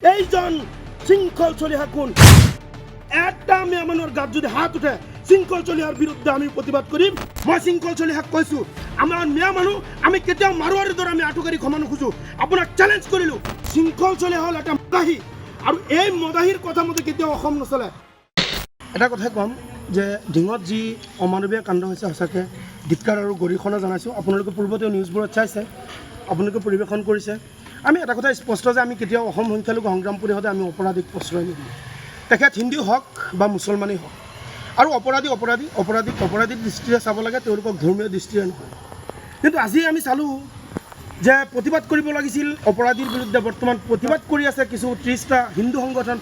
এইজন শৃঙ্খল চলিহা কোন একটা মেয়ে মানুষের গাত যদি হাত উঠে শৃঙ্খল চলিহার বিরুদ্ধে আমি প্রতিবাদ করিম। মই শৃঙ্খল চলিহাক কৈছো আমার মেয়া মানুষ আমি কেতিয়াও মাৰোৱাৰীৰ দৰে আমি আঁঠুকাৰি ক্ষমা নোখোজো। আপোনাক চ্যালেঞ্জ কৰিলো। শৃঙ্খল চলিহা হল এটা মদাহী আৰু এই মদাহীৰ কথা মতে কেতিয়াও অসম নচলে। এটা কথাই কম যে ডিঙত যি অমানৱীয় কাণ্ড হৈছে সঁচাকৈ ধিক্কাৰ আৰু গৰিহণা জনাইছোঁ। আপোনালোকে পূৰ্বতে নিউজবোৰত চাইছে, আপোনালোকে পৰিৱেশন কৰিছে। আমি এটা কথা স্পষ্ট যে আমি কেতিয়াও অসম সংখ্যালঘু সংগ্ৰাম পৰিষদে আমি অপৰাধীক প্ৰশ্ৰয় নিদিওঁ। তেখেত হিন্দী হওক বা মুছলমানেই হওক, আৰু অপৰাধীৰ দৃষ্টিৰে চাব লাগে, তেওঁলোকক ধৰ্মীয় দৃষ্টিৰে নহয়। কিন্তু আজি আমি চালোঁ যে প্ৰতিবাদ কৰিব লাগিছিল অপৰাধীৰ বিৰুদ্ধে, বৰ্তমান প্ৰতিবাদ কৰি আছে কিছু 30টা হিন্দু সংগঠন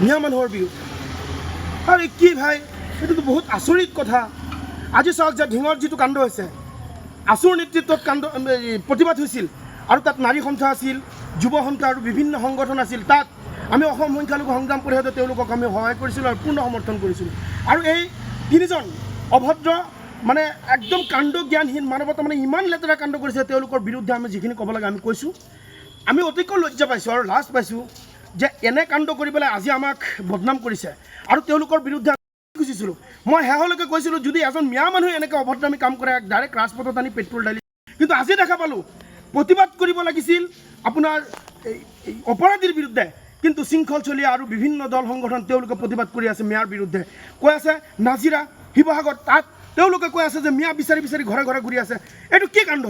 মিয়া মানুহৰ বিৰুদ্ধে। আৰু কি ভাই, এইটোতো বহুত আচৰিত কথা। আজি চাওক যে ঢিঙৰ যিটো কাণ্ড হৈছে, আছুৰ নেতৃত্বত প্ৰতিবাদ হৈছিল, আৰু তাত নাৰী সন্থা আছিল, যুৱ সন্থা আৰু বিভিন্ন সংগঠন আছিল। তাত আমি অসম সংখ্যালঘু সংগ্ৰাম পৰিষদে তেওঁলোকক আমি সহায় কৰিছিলোঁ আৰু পূৰ্ণ সমৰ্থন কৰিছিলোঁ। আৰু এই তিনিজন অভদ্ৰ মানে একদম কাণ্ড জ্ঞানহীন মানৱতা মানে ইমান লেতেৰা কাণ্ড কৰিছে, তেওঁলোকৰ বিৰুদ্ধে আমি যিখিনি ক'ব লাগে আমি কৈছোঁ। আমি অতিকৈ লজ্জা পাইছোঁ আৰু লাজ পাইছোঁ যে এনে কাণ্ড কৰি পেলাই আজি আমাক বদনাম কৰিছে। আৰু তেওঁলোকৰ বিৰুদ্ধে খুজিছিলোঁ। মই শেহলৈকে কৈছিলোঁ যদি এজন মিয়া মানুহে এনেকৈ অভদ্ৰামী কাম কৰে ডাইৰেক্ট ৰাজপথত আনি পেট্ৰল ঢালি। কিন্তু আজি দেখা পালোঁ প্ৰতিবাদ কৰিব লাগিছিল আপোনাৰ এই অপৰাধীৰ বিৰুদ্ধে, কিন্তু শৃংখল চলিয়া আৰু বিভিন্ন দল সংগঠন তেওঁলোকে প্ৰতিবাদ কৰি আছে মিয়াৰ বিৰুদ্ধে। কৈ আছে নাজিৰা শিৱসাগৰ, তাত তেওঁলোকে কৈ আছে যে মিয়া বিচাৰি বিচাৰি ঘৰে ঘৰে ঘূৰি আছে। এইটো কি কাণ্ড?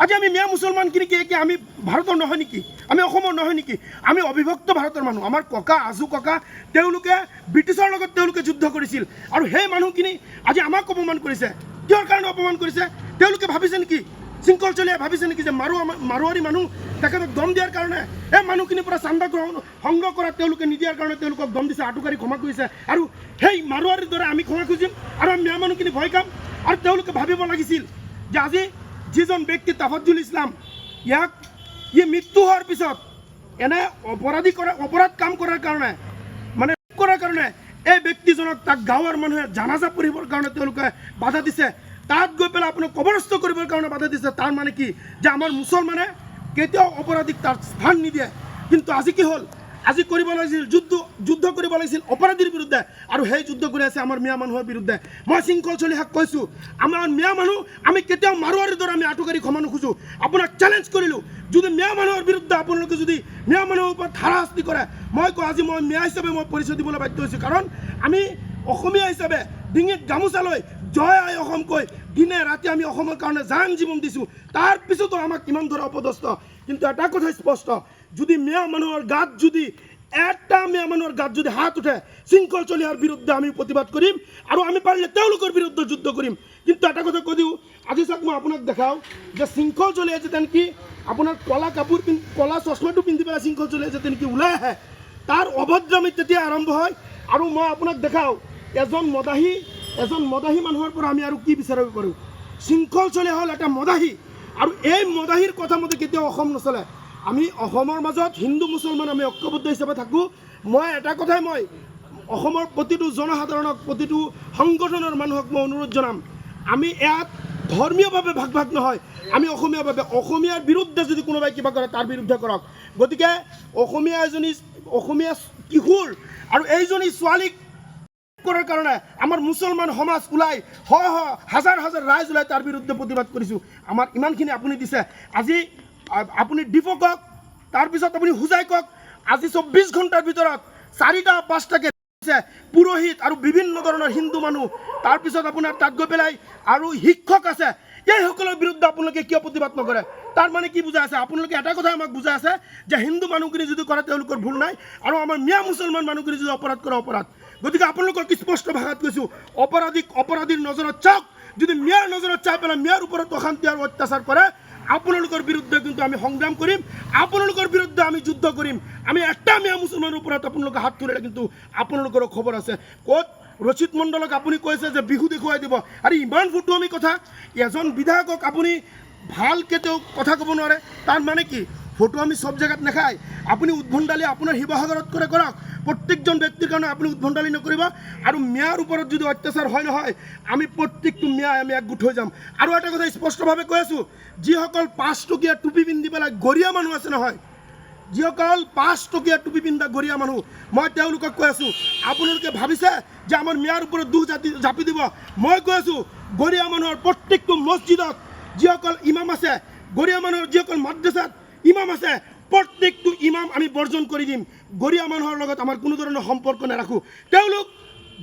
আজি আমি মিয়া মুছলমানখিনি কি আমি ভাৰতৰ নহয় নেকি? আমি অসমৰ নহয় নেকি? আমি অবিভক্ত ভাৰতৰ মানুহ। আমাৰ ককা আজু ককা তেওঁলোকে ব্ৰিটিছৰ লগত তেওঁলোকে যুদ্ধ কৰিছিল, আৰু সেই মানুহখিনি আজি আমাক অপমান কৰিছে। কিহৰ কাৰণে অপমান কৰিছে? তেওঁলোকে ভাবিছে নেকি, শৃংখল চলিয়াই ভাবিছে নেকি যে মাৰোৱাৰী মানুহ তেখেতক দম দিয়াৰ কাৰণে এই মানুহখিনিৰ পৰা চান্দা সংগ্ৰহ কৰা তেওঁলোকে নিদিয়াৰ কাৰণে তেওঁলোকক দম দিছে, আঁঠুকাৰি ক্ষমা কৰিছে। আৰু সেই মাৰোৱাৰীৰ দৰে আমি ক্ষমা খুজিম আৰু আমি মিয়া মানুহখিনি ভয় খাম? আৰু তেওঁলোকে ভাবিব লাগিছিল যে আজি যিজন ব্যক্তি তাফাজ্জুল ইছলাম, ই মৃত্যু হোৱাৰ পিছত এনে অপৰাধ কাম কৰাৰ কাৰণে এই ব্যক্তিজনক তাক গাঁৱৰ মানুহে জানাজা পঢ়িবৰ কাৰণে তেওঁলোকে বাধা দিছে, তাত গৈ পেলাই আপোনাক কবৰস্থ কৰিবৰ কাৰণে বাধা দিছে। তাৰ মানে কি যে আমাৰ মুছলমানে কেতিয়াও অপৰাধীক তাৰ স্থান নিদিয়ে। কিন্তু আজি কি হ'ল? আজি কৰিব লাগিছিল যুদ্ধ কৰিব লাগিছিল অপৰাধীৰ বিৰুদ্ধে, আৰু সেই যুদ্ধ কৰি আছে আমাৰ মিয়া মানুহৰ বিৰুদ্ধে। মই শৃংখল চলিহাক কৈছোঁ আমাৰ মিয়া মানুহ আমি কেতিয়াও মাৰোৱাৰীৰ দৰে আমি আঁঠুকাৰি ক্ষমা নোখোজোঁ। আপোনাক চ্যালেঞ্জ কৰিলোঁ, যদি মিয়া মানুহৰ বিৰুদ্ধে আপোনালোকে যদি মিয়া মানুহৰ ওপৰত হাৰাশাস্তি কৰে, মই কওঁ আজি মই মিয়া হিচাপে মই পৰিচয় দিবলৈ বাধ্য হৈছোঁ। কাৰণ আমি অসমীয়া হিচাপে ডিঙিত গামোচা লৈ জয় আই অসম কৈ দিনে ৰাতি আমি অসমৰ কাৰণে জান জীৱন দিছোঁ। তাৰপিছতো আমাক কিমান ধৰে অপদস্থ। কিন্তু এটা কথা স্পষ্ট, যদি মিয়া মানুহৰ গাত যদি হাত উঠে শৃংখল চলিহাৰ বিৰুদ্ধে আমি প্ৰতিবাদ কৰিম, আৰু আমি পাৰিলে তেওঁলোকৰ বিৰুদ্ধে যুদ্ধ কৰিম। কিন্তু এটা কথা কৈ দিওঁ, আজি চাওক মই আপোনাক দেখাওঁ যে শৃংখল চলিয়া যেতেন কি আপোনাৰ কলা চশমাটো পিন্ধি পেলাই শৃংখল চলিয়া যেতেন কি ওলাই আহে, তাৰ অভদ্ৰামী তেতিয়া আৰম্ভ হয়। আৰু মই আপোনাক দেখাওঁ এজন মদাহী মানুহৰ পৰা আমি আৰু কি বিচাৰিব পাৰোঁ? শৃংখল চলিয়া হ'ল এটা মদাহী, আৰু এই মদাহীৰ কথা মতে কেতিয়াও অসম নচলে। আমি অসমৰ মাজত হিন্দু মুছলমান আমি ঐক্যবদ্ধ হিচাপে থাকোঁ। মই এটা কথাই মই অসমৰ প্ৰতিটো জনসাধাৰণক প্ৰতিটো সংগঠনৰ মানুহক মই অনুৰোধ জনাম, আমি ইয়াত ধৰ্মীয়ভাৱে ভাগ নহয়, আমি অসমীয়াৰ বিৰুদ্ধে যদি কোনোবাই কিবা কৰে তাৰ বিৰুদ্ধে কৰক। গতিকে অসমীয়া কিশোৰ আৰু এইজনী ছোৱালীক কৰাৰ কাৰণে আমাৰ মুছলমান সমাজ ওলাই হাজাৰ ৰাইজ ওলাই তাৰ বিৰুদ্ধে প্ৰতিবাদ কৰিছোঁ। আমাৰ ইমানখিনি আপুনি দিছে, আজি আপুনি ডিফক কওক, তাৰপিছত আপুনি হুজাই কওক। আজি 24 ঘণ্টাৰ ভিতৰত 4টা-5টাকে পুৰোহিত আৰু বিভিন্ন ধৰণৰ হিন্দু মানুহ, তাৰপিছত আপোনাৰ তাত গৈ পেলাই আৰু শিক্ষক আছে, এইসকলৰ বিৰুদ্ধে আপোনালোকে কিয় প্ৰতিবাদ নকৰে? তাৰ মানে কি বুজাই আছে? আপোনালোকে এটা কথা আমাক বুজাই আছে যে হিন্দু মানুহখিনি যদি কৰে তেওঁলোকৰ ভুল নাই, আৰু আমাৰ মিয়া মুছলমান মানুহখিনি যদি অপৰাধ কৰে অপৰাধ। গতিকে আপোনালোকক স্পষ্ট ভাষাত কৈছোঁ, অপৰাধীৰ নজৰত চাওক। যদি মিয়াৰ নজৰত চাই পেলাই মিয়াৰ ওপৰত অশান্তি আৰু অত্যাচাৰ কৰে, আপোনালোকৰ বিৰুদ্ধে কিন্তু আমি সংগ্ৰাম কৰিম, আপোনালোকৰ বিৰুদ্ধে আমি যুদ্ধ কৰিম। আমি এটা মিয়া মুছলমানৰ ওপৰত আপোনালোকে হাত তুলিলে কিন্তু আপোনালোকৰো খবৰ আছে। ক'ত ৰচিত মণ্ডলক আপুনি কৈছে যে বিহু দেখুৱাই দিব, আৰু ইমান ফুটুৱামি কথা। এজন বিধায়কক আপুনি ভালকৈ তেওঁ কথা ক'ব নোৱাৰে, তাৰ মানে কি? ফটোৱামি চব জেগাত নাখায়। আপুনি উদ্ভণ্ডালি আপোনাৰ শিৱসাগৰত কৰক, প্ৰত্যেকজন ব্যক্তিৰ কাৰণে আপুনি উদ্ভণ্ডালি নকৰিব। আৰু মিয়াৰ ওপৰত যদি অত্যাচাৰ হয় নহয়, আমি প্ৰত্যেকটো মিয়াই আমি একগোট হৈ যাম। আৰু এটা কথা স্পষ্টভাৱে কৈ আছোঁ, যিসকল 5 টকীয়া টুপি পিন্ধি পেলাই গৰিয়া মানুহ আছে নহয়, যিসকল 5 টকীয়া টুপি পিন্ধা গৰিয়া মানুহ মই তেওঁলোকক কৈ আছোঁ আপোনালোকে ভাবিছে যে আমাৰ মিয়াৰ ওপৰত দুখ জাপি দিব মই কৈ আছোঁ গৰিয়া মানুহৰ প্ৰত্যেকটো মছজিদত যিসকল ইমাম আছে গৰিয়া মানুহৰ যিসকল মাদ্ৰাছাত ইমাম আছে প্ৰত্যেকটো ইমাম আমি বৰ্জন কৰি দিম গৰিয়া মানুহৰ লগত আমাৰ কোনো ধৰণৰ সম্পৰ্ক নাৰাখোঁ তেওঁলোক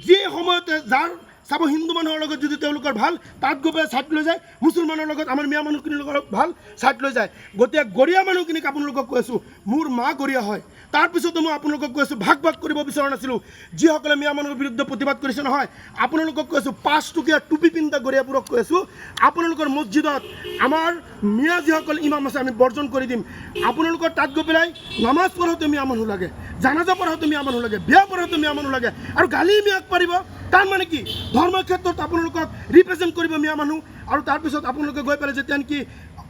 যি সময়তে যাৰ চাব হিন্দু মানুহৰ লগত যদি তেওঁলোকৰ ভাল তাত গৈ পেলাই ছাইড লৈ যায় মুছলমানৰ লগত আমাৰ মিয়া মানুহখিনিৰ লগত ভাল ছাইড লৈ যায় গতিকে গৰিয়া মানুহখিনিক আপোনালোকক কৈ আছোঁ মোৰ মা গৰিয়া হয় তাৰপিছতো মই আপোনালোকক কৈ আছোঁ ভাগ কৰিব বিচৰা নাছিলোঁ যিসকলে মিয়া মানুহৰ বিৰুদ্ধে প্ৰতিবাদ কৰিছে নহয় আপোনালোকক কৈ আছোঁ 5 টকীয়া টুপি পিন্ধা গৰিয়াবোৰক কৈ আছোঁ আপোনালোকৰ মছজিদত আমাৰ মিয়া যিসকল ইমাম আছে আমি বৰ্জন কৰি দিম আপোনালোকৰ তাত গৈ পেলাই নামাজ পঢ়োঁতে মিয়া মানুহ লাগে জানাজা পঢ়োঁতে মিয়া মানুহ লাগে বিয়া পঢ়োঁতে মিয়া মানুহ লাগে আৰু গালি মিয়াক পাৰিব তাৰ মানে কি ধৰ্মৰ ক্ষেত্ৰত আপোনালোকক ৰিপ্ৰেজেণ্ট কৰিব মিয়া মানুহ আৰু তাৰপিছত আপোনালোকে গৈ পেলাই যেতিয়া নেকি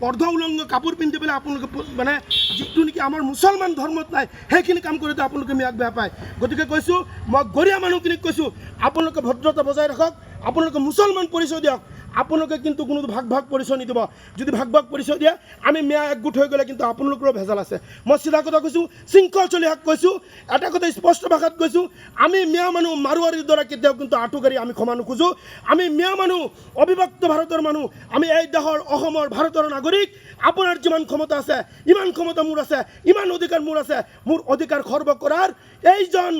অৰ্ধ উলংগ কাপোৰ পিন্ধি পেলাই আপোনালোকে মানে যিটো নেকি আমাৰ মুছলমান ধৰ্মত নাই সেইখিনি কাম কৰোঁতে আপোনালোকে মিয়াক বেয়া পায় গতিকে কৈছোঁ মই গৰিয়া মানুহখিনিক কৈছোঁ আপোনালোকে ভদ্ৰতা বজাই ৰাখক আপোনালোকে মুছলমান পৰিচয় দিয়ক আপোনালোকে কিন্তু কোনো ভাগ পৰিচয় নিদিব যদি ভাগ পৰিচয় দিয়ে আমি মিয়া একগোট হৈ গ'লে কিন্তু আপোনালোকৰো ভেজাল আছে মই চিধা কথা কৈছোঁ শৃংখল চলিহাক কৈছোঁ এটা কথা স্পষ্ট ভাষাত কৈছোঁ আমি মিয়া মানুহ মাৰোৱাৰীৰ দ্বাৰা কেতিয়াও কিন্তু আঁঠুকাৰি আমি ক্ষমা নোখোজোঁ আমি মিয়া মানুহ অবিভক্ত ভাৰতৰ মানুহ আমি এই দেশৰ অসমৰ ভাৰতৰ নাগৰিক আপোনাৰ যিমান ক্ষমতা আছে ইমান ক্ষমতা মোৰ আছে ইমান অধিকাৰ মোৰ আছে মোৰ অধিকাৰ খৰ্ব কৰাৰ এইজন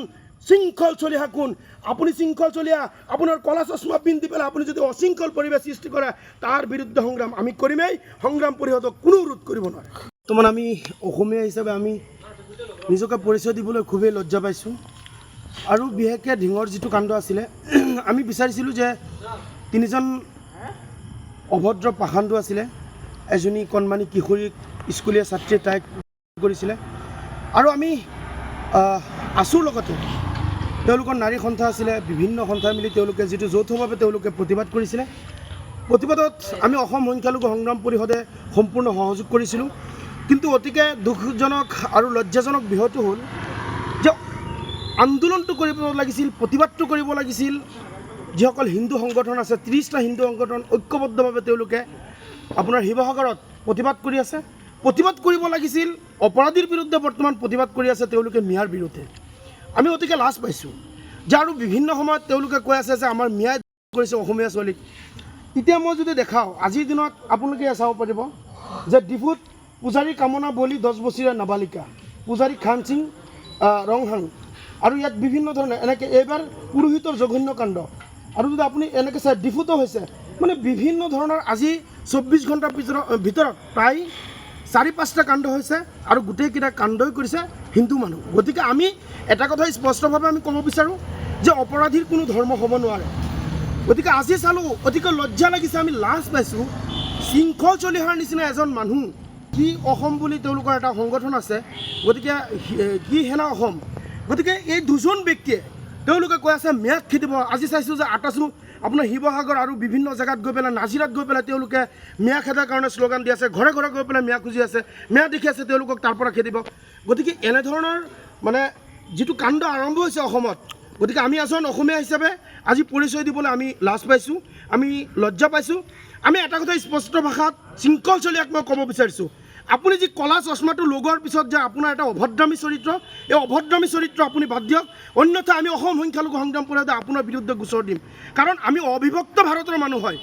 শৃংখল চলিহা কোন আপুনি শৃংখল চলিয়া আপোনাৰ কলা চশমা পিন্ধি পেলাই আপুনি যদি অশৃংখল পৰিৱেশ সৃষ্টি কৰে তাৰ বিৰুদ্ধে সংগ্ৰাম আমি কৰিমেই সংগ্ৰাম পৰিষদক কোনো ৰোধ কৰিব নোৱাৰে বৰ্তমান আমি অসমীয়া হিচাপে আমি নিজকে পৰিচয় দিবলৈ খুবেই লজ্জা পাইছোঁ আৰু বিশেষকৈ ঢিঙৰ যিটো কাণ্ড আছিলে আমি বিচাৰিছিলোঁ যে তিনিজন অভদ্ৰ পাষাণ্ডো আছিলে এজনী কণমানি কিশোৰী স্কুলীয়া ছাত্ৰীয়ে তাইক কৰিছিলে আৰু আমি আছুৰ লগতে তেওঁলোকৰ নাৰী সন্থা আছিলে বিভিন্ন সন্থাই মিলি তেওঁলোকে যিটো যৌথভাৱে তেওঁলোকে প্ৰতিবাদ কৰিছিলে প্ৰতিবাদত আমি অসম সংখ্যালঘু সংগ্ৰাম পৰিষদে সম্পূৰ্ণ সহযোগ কৰিছিলোঁ কিন্তু অতিকে দুখজনক আৰু লজ্জাজনক বিষয়টো হ'ল যে আন্দোলনটো কৰিব লাগিছিল প্ৰতিবাদটো কৰিব লাগিছিল যিসকল হিন্দু সংগঠন আছে 30টা হিন্দু সংগঠন ঐক্যবদ্ধভাৱে তেওঁলোকে আপোনাৰ শিৱসাগৰত প্ৰতিবাদ কৰি আছে প্ৰতিবাদ কৰিব লাগিছিল অপৰাধীৰ বিৰুদ্ধে বৰ্তমান প্ৰতিবাদ কৰি আছে তেওঁলোকে মিয়াৰ বিৰুদ্ধে আমি অতিকে লাজ পাইছোঁ যে আৰু বিভিন্ন সময়ত তেওঁলোকে কৈ আছে যে আমাৰ মিয়াই কৰিছে অসমীয়া ছোৱালীক এতিয়া মই যদি দেখাওঁ আজিৰ দিনত আপোনালোকে চাব পাৰিব যে ডিফুত পূজাৰী কামনা বলি 10 বছৰীয়া নাবালিকা পূজাৰী খান সিং ৰংহাং আৰু ইয়াত বিভিন্ন ধৰণৰ এনেকৈ এইবাৰ পুৰোহিতৰ জঘন্য কাণ্ড আৰু যদি আপুনি এনেকৈ চাই ডিফুতো হৈছে মানে বিভিন্ন ধৰণৰ আজি 24 ঘণ্টাৰ ভিতৰত প্ৰায় 4-5টা কাণ্ড হৈছে আৰু গোটেইকেইটা কাণ্ডই কৰিছে হিন্দু মানুহ গতিকে আমি এটা কথা স্পষ্টভাৱে আমি ক'ব বিচাৰোঁ যে অপৰাধীৰ কোনো ধৰ্ম হ'ব নোৱাৰে গতিকে আজি চালোঁ অতিকে লজ্জা লাগিছে আমি লাজ পাইছোঁ শৃংখল চলিহাৰ নিচিনা এজন মানুহ কি অসম বুলি তেওঁলোকৰ এটা সংগঠন আছে গতিকে কি সেনা অসম গতিকে এই দুজন ব্যক্তিয়ে তেওঁলোকে কৈ আছে মিয়াক খেদিব আজি চাইছোঁ যে আটাচু আপোনাৰ শিৱসাগৰ আৰু বিভিন্ন জেগাত গৈ পেলাই নাজিৰাত গৈ পেলাই তেওঁলোকে মিয়া খেদাৰ কাৰণে শ্লোগান দি আছে ঘৰে ঘৰে গৈ পেলাই মিয়া খুজি আছে মিয়া দেখি আছে তেওঁলোকক তাৰ পৰা খেদিব গতিকে এনেধৰণৰ মানে যিটো কাণ্ড আৰম্ভ হৈছে অসমত গতিকে আমি এজন অসমীয়া হিচাপে আজি পৰিচয় দিবলৈ আমি লাজ পাইছোঁ আমি লজ্জা পাইছোঁ আমি এটা কথা স্পষ্ট ভাষাত শৃংখল চলিয়াক মই ক'ব বিচাৰিছোঁ আপুনি যি কলা চশমাটো লগোৱাৰ পিছত যে আপোনাৰ এটা অভদ্ৰামী চৰিত্ৰ এই অভদ্ৰামী চৰিত্ৰ আপুনি বাদ দিয়ক অন্যথা আমি অসম সংখ্যালঘু সংগ্ৰাম পৰিষদে আপোনাৰ বিৰুদ্ধে গোচৰ দিম কাৰণ আমি অবিভক্ত ভাৰতৰ মানুহ হয়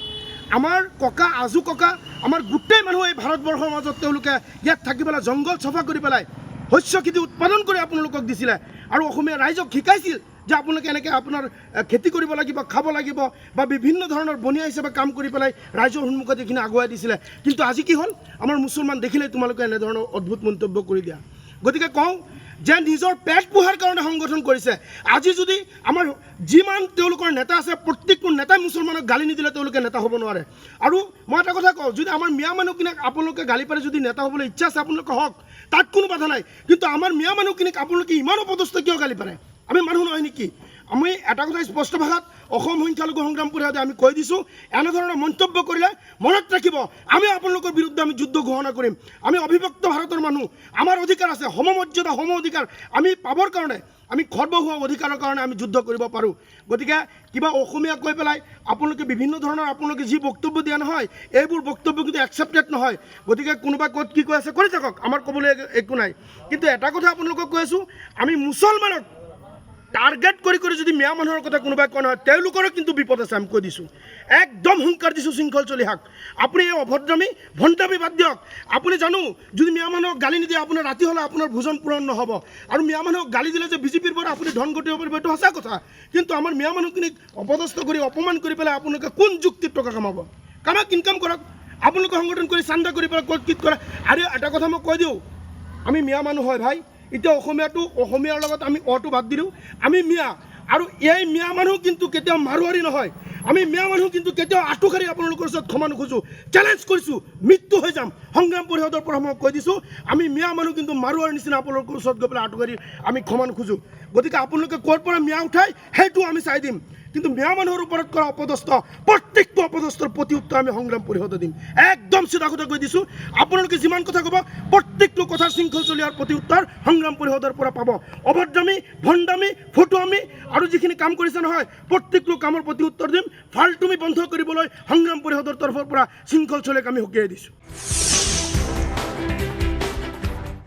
আমাৰ ককা আজু ককা আমাৰ গোটেই মানুহ এই ভাৰতবৰ্ষৰ মাজত তেওঁলোকে ইয়াত থাকি পেলাই জংঘল চফা কৰি পেলাই শস্য খেতি উৎপাদন কৰি আপোনালোকক দিছিলে আৰু অসমীয়া ৰাইজক শিকাইছিল যে আপোনালোকে এনেকৈ আপোনাৰ খেতি কৰিব লাগিব খাব লাগিব বা বিভিন্ন ধৰণৰ বনিয়া হিচাপে কাম কৰি পেলাই ৰাইজৰ সন্মুখত এইখিনি আগুৱাই দিছিলে কিন্তু আজি কি হ'ল আমাৰ মুছলমান দেখিলে তোমালোকে এনেধৰণৰ অদ্ভুত মন্তব্য কৰি দিয়া গতিকে কওঁ যে নিজৰ পেট পোহাৰ কাৰণে সংগঠন কৰিছে আজি যদি আমাৰ যিমান তেওঁলোকৰ নেতা আছে প্ৰত্যেকটো নেতাই মুছলমানক গালি নিদিলে তেওঁলোকে নেতা হ'ব নোৱাৰে আৰু মই এটা কথা কওঁ যদি আমাৰ মিয়া মানুহখিনিক আপোনালোকে গালি পাৰে যদি নেতা হ'বলৈ ইচ্ছা আছে আপোনালোকে হওক তাত কোনো বাধা নাই কিন্তু আমাৰ মিয়া মানুহখিনিক আপোনালোকে ইমান অপদস্থ কিয় গালি পাৰে আমি মানুহ নহয় নেকি আমি এটা কথা স্পষ্ট ভাষাত অসম সংখ্যালঘু সংগ্ৰাম পৰিষদে আমি কৈ দিছোঁ, এনেধৰণৰ মন্তব্য কৰিলে মনত ৰাখিব আমি আপোনালোকৰ বিৰুদ্ধে আমি যুদ্ধ ঘোষণা কৰিম। আমি অবিভক্ত ভাৰতৰ মানুহ, আমাৰ অধিকাৰ আছে, সমমৰ্যাদা সম অধিকাৰ আমি পাবৰ কাৰণে, আমি সৰ্বভৌম অধিকাৰৰ কাৰণে আমি যুদ্ধ কৰিব পাৰোঁ। গতিকে কিবা অসমীয়া কৈ পেলাই আপোনালোকে বিভিন্ন ধৰণৰ আপোনালোকে যি বক্তব্য দিয়া নহয়, এইবোৰ বক্তব্য কিন্তু একচেপ্টেড নহয়। গতিকে কোনোবা ক'ত কি কৈ আছে কৰি থাকক, আমাৰ ক'বলৈ একো নাই। কিন্তু এটা কথা আপোনালোকক কৈ আছোঁ, আমি মুছলমানক টাৰ্গেট কৰি কৰি যদি মিয়া মানুহৰ কথা কোনোবাই কয় নহয়, তেওঁলোকৰো কিন্তু বিপদ আছে। আমি কৈ দিছোঁ, একদম হুংকাৰ দিছোঁ শৃংখল চলিহাক। আপুনি এই অভদ্ৰামী ভণ্ডামী বাদ দিয়ক। আপুনি জানো যদি মিয়া মানুহক গালি নিদিয়ে আপোনাৰ ৰাতি হ'লে আপোনাৰ ভোজন পূৰণ নহ'ব। আৰু মিয়া মানুহক গালি দিলে যে বিজেপিৰ পৰা আপুনি ধন ঘটিব পাৰিব, এইটো সঁচা কথা। কিন্তু আমাৰ মিয়া মানুহখিনিক অপদস্থ কৰি অপমান কৰি পেলাই আপোনালোকে কোন যুক্তিত টকা কামাব? কামাক ইনকাম কৰক, আপোনালোকে সংগঠন কৰি চান্দা কৰি পেলাই ক'ত কি কৰে। আৰু এটা কথা মই কৈ দিওঁ, আমি মিয়া মানুহ হয় ভাই। এতিয়া অসমীয়াৰ লগত আমি অটো বাদ দিলোঁ, আমি মিয়া। আৰু এই মিয়া মানুহ কিন্তু কেতিয়াও মাৰোৱাৰী নহয়। আমি মিয়া মানুহ কিন্তু কেতিয়াও আঁঠুকাৰি আপোনালোকৰ ওচৰত ক্ষমা নোখোজোঁ, চেলেঞ্জ কৰিছোঁ, মৃত্যু হৈ যাম। সংগ্ৰাম পৰিষদৰ পৰা মই কৈ দিছোঁ, আমি মিয়া মানুহ কিন্তু মাৰোৱাৰীৰ নিচিনা আপোনালোকৰ ওচৰত গৈ পেলাই আঁঠুকাৰি আমি ক্ষমা নোখোজোঁ। গতিকে আপোনালোকে ক'ৰ পৰা মিয়া উঠাই সেইটো আমি চাই দিম। কিন্তু মিয়া মানুহৰ ওপৰত কৰা অপদস্থ প্ৰত্যেকটো অপদস্থৰ প্ৰতি উত্তৰ আমি সংগ্ৰাম পৰিষদে দিম। একদম চিধা কথা কৈ দিছোঁ, আপোনালোকে যিমান কথা ক'ব প্ৰত্যেকটো কথাৰ শৃংখল চলিহাৰ প্ৰতি উত্তৰ সংগ্ৰাম পৰিষদৰ পৰা পাব। অভদ্ৰামী ভণ্ডামী ফটুৱামী আৰু যিখিনি কাম কৰিছে নহয়, প্ৰত্যেকটো কামৰ প্ৰতি উত্তৰ দিম। ফাল্টুমি বন্ধ কৰিবলৈ সংগ্ৰাম পৰিষদৰ তৰফৰ পৰা শৃংখল চলিহাক আমি সকীয়াই দিছোঁ।